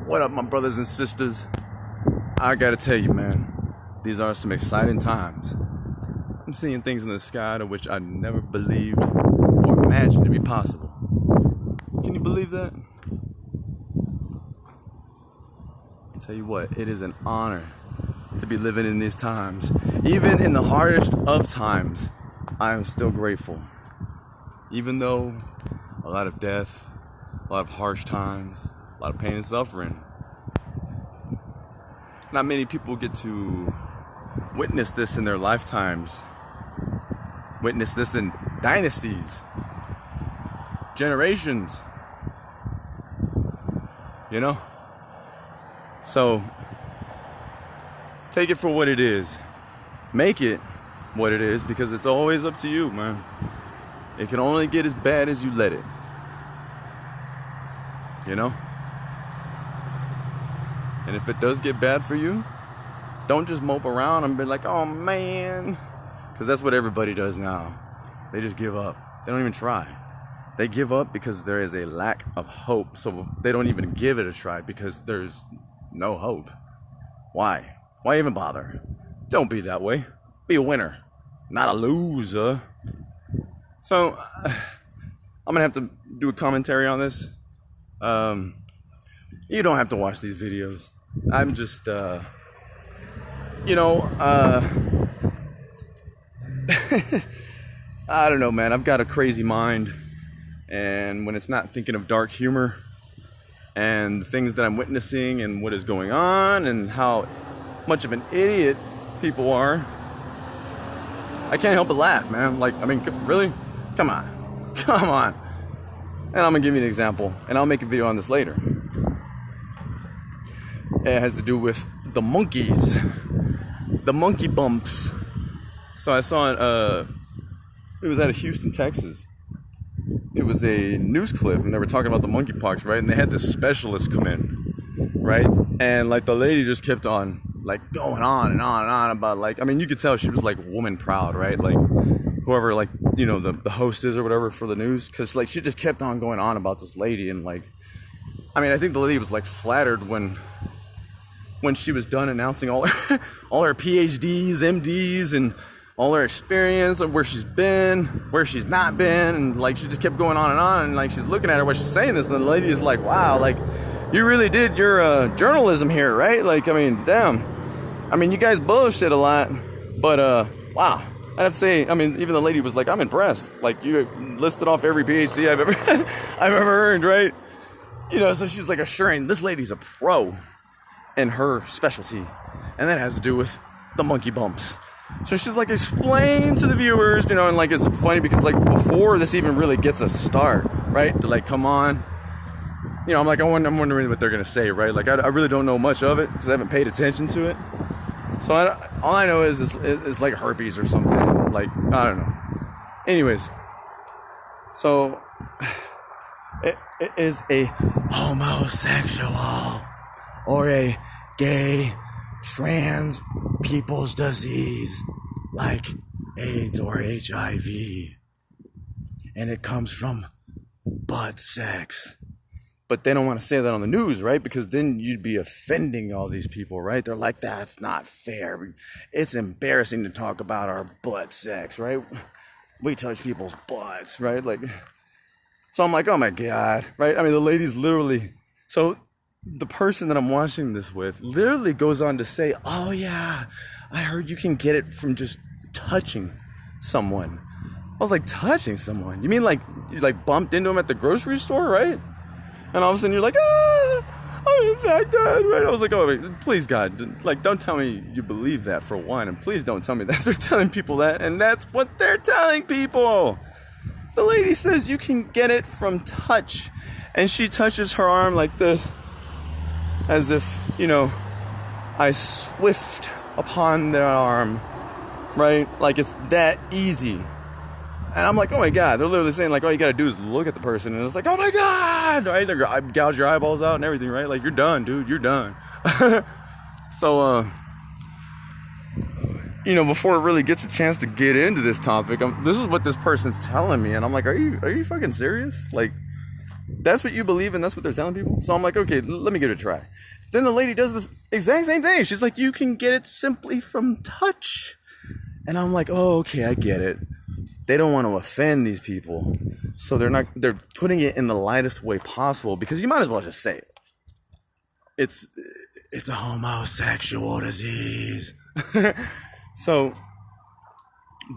What up, my brothers and sisters? I gotta tell you, man, these are some exciting times. I'm seeing things in the sky to which I never believed or imagined to be possible. Can you believe that? I tell you what, it is an honor to be living in these times. Even in the hardest of times, I am still grateful. Even though a lot of death, a lot of harsh times, a lot of pain and suffering. Not many people get to witness this in their lifetimes. Witness this in dynasties, generations. You know? So, take it for what it is. Make it what it is, because it's always up to you, man. It can only get as bad as you let it. You know? And if it does get bad for you, don't just mope around and be like, oh man. Because that's what everybody does now. They just give up. They don't even try. They give up because there is a lack of hope. So they don't even give it a try because there's no hope. Why? Why even bother? Don't be that way. Be a winner, not a loser. So, I'm going to have to do a commentary on this. You don't have to watch these videos. I'm just, I don't know, man. I've got a crazy mind. And when it's not thinking of dark humor and the things that I'm witnessing and what is going on and how much of an idiot people are, I can't help but laugh, man. Like, I mean, really? Come on. Come on. And I'm going to give you an example, and I'll make a video on this later. It has to do with the monkeys, the Moonkee Bumps. So I saw it was out of Houston, Texas. It was a news clip, and they were talking about the monkeypox, right? And they had this specialist come in, right? And like the lady just kept on, like, going on and on and on about, like, I mean, you could tell she was like woman proud, right? Like, whoever, like, you know, the host is or whatever for the news, because like she just kept on going on about this lady. And like, I mean, I think the lady was like flattered when she was done announcing all her PhDs, MDs, and all her experience of where she's been, where she's not been. And like, she just kept going on, and like, she's looking at her while she's saying this, and the lady is like, wow, like, you really did your journalism here, right? Like, I mean, damn. I mean, you guys bullshit a lot, but wow. I'd have to say, I mean, even the lady was like, I'm impressed. Like, you listed off every PhD I've ever earned, right? You know, so she's like assuring this lady's a pro in her specialty. And that has to do with the Moonkee Bumps. So she's like, explain to the viewers, you know, and like, it's funny because like before this even really gets a start, right? To like, come on. You know, I'm like, I'm wondering what they're going to say, right? Like, I really don't know much of it because I haven't paid attention to it. So all I know is it's like herpes or something. Like, I don't know. Anyways, so it is a homosexual or a gay trans people's disease like AIDS or HIV. And it comes from butt sex. But they don't want to say that on the news, right? Because then you'd be offending all these people, right? They're like, that's not fair. It's embarrassing to talk about our butt sex, right? We touch people's butts, right? Like, so I'm like, oh my God, right? I mean, the lady's literally, so the person that I'm watching this with literally goes on to say, oh yeah, I heard you can get it from just touching someone. I was like, touching someone? You mean like, you like bumped into them at the grocery store, right? And all of a sudden you're like, I'm infected, right? I was like, oh, wait, please, God, like, don't tell me you believe that, for one. And please don't tell me that they're telling people that. And that's what they're telling people. The lady says you can get it from touch. And she touches her arm like this, as if, you know, I swift upon their arm, right? Like, it's that easy. And I'm like, oh my God, they're literally saying like, all you gotta do is look at the person. And it's like, oh my God, right? They gouge your eyeballs out and everything, right? Like, you're done, dude, you're done. So, you know, before it really gets a chance to get into this topic, this is what this person's telling me. And I'm like, are you fucking serious? Like, That's what you believe and that's what they're telling people? So I'm like, okay, let me give it a try. Then the lady does this exact same thing. She's like, you can get it simply from touch. And I'm like, oh, okay, I get it. They don't want to offend these people. So they're putting it in the lightest way possible, because you might as well just say it. It's a homosexual disease. So,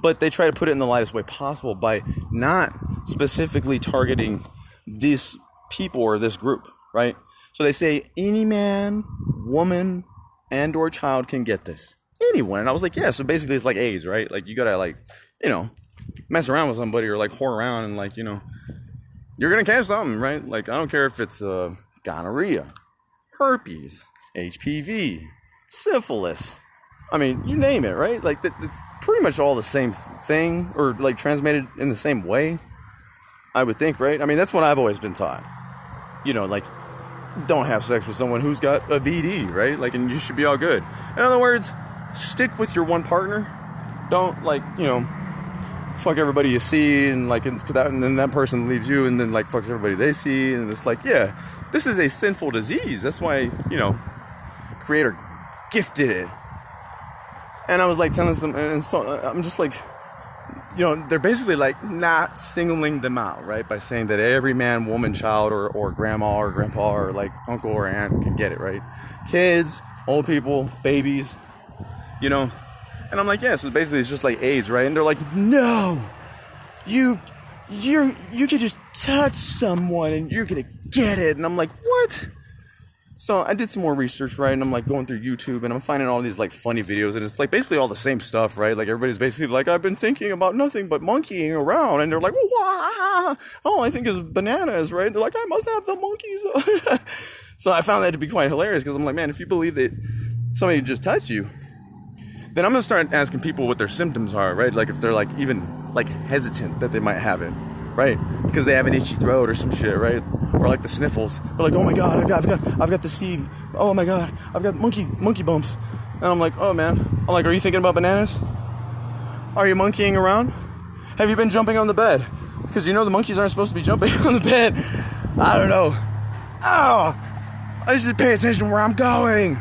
but they try to put it in the lightest way possible by not specifically targeting these people or this group, right? So they say any man, woman, and or child can get this. Anyone. And I was like, yeah, so basically it's like AIDS, right? Like, you gotta, like, you know, mess around with somebody or like whore around and, like, you know, you're gonna catch something, right? Like, I don't care if it's gonorrhea, herpes, HPV, syphilis. I mean, you name it, right? Like, it's pretty much all the same thing, or like transmitted in the same way, I would think, right? I mean, that's what I've always been taught. You know, like, don't have sex with someone who's got a VD, right? Like, and you should be all good. In other words, stick with your one partner. Don't, like, you know, fuck everybody you see, and like, and then that person leaves you and then like fucks everybody they see, and it's like, yeah, this is a sinful disease. That's why, you know, Creator gifted it. And I was like telling some, and so I'm just like, you know, they're basically like not singling them out, right? By saying that every man, woman, child, or grandma or grandpa or like uncle or aunt can get it, right? Kids, old people, babies, you know. And I'm like, yeah, so basically it's just like AIDS, right? And they're like, no, you can just touch someone and you're gonna get it. And I'm like, what? So I did some more research, right? And I'm like going through YouTube and I'm finding all these like funny videos, and it's like basically all the same stuff, right? Like, everybody's basically like, I've been thinking about nothing but monkeying around, and they're like, wah, all I think is bananas, right? They're like, I must have the monkeys. So I found that to be quite hilarious, because I'm like, man, if you believe that somebody just touched you, then I'm gonna start asking people what their symptoms are, right? Like, if they're like even like hesitant that they might have it, right? Because they have an itchy throat or some shit, right? Or like the sniffles. They're like, oh my god, I've got the Steve. Oh my god, I've got monkey bumps. And I'm like, oh man. I'm like, are you thinking about bananas? Are you monkeying around? Have you been jumping on the bed? Because you know the monkeys aren't supposed to be jumping on the bed. I don't know. Oh, I should pay attention where I'm going.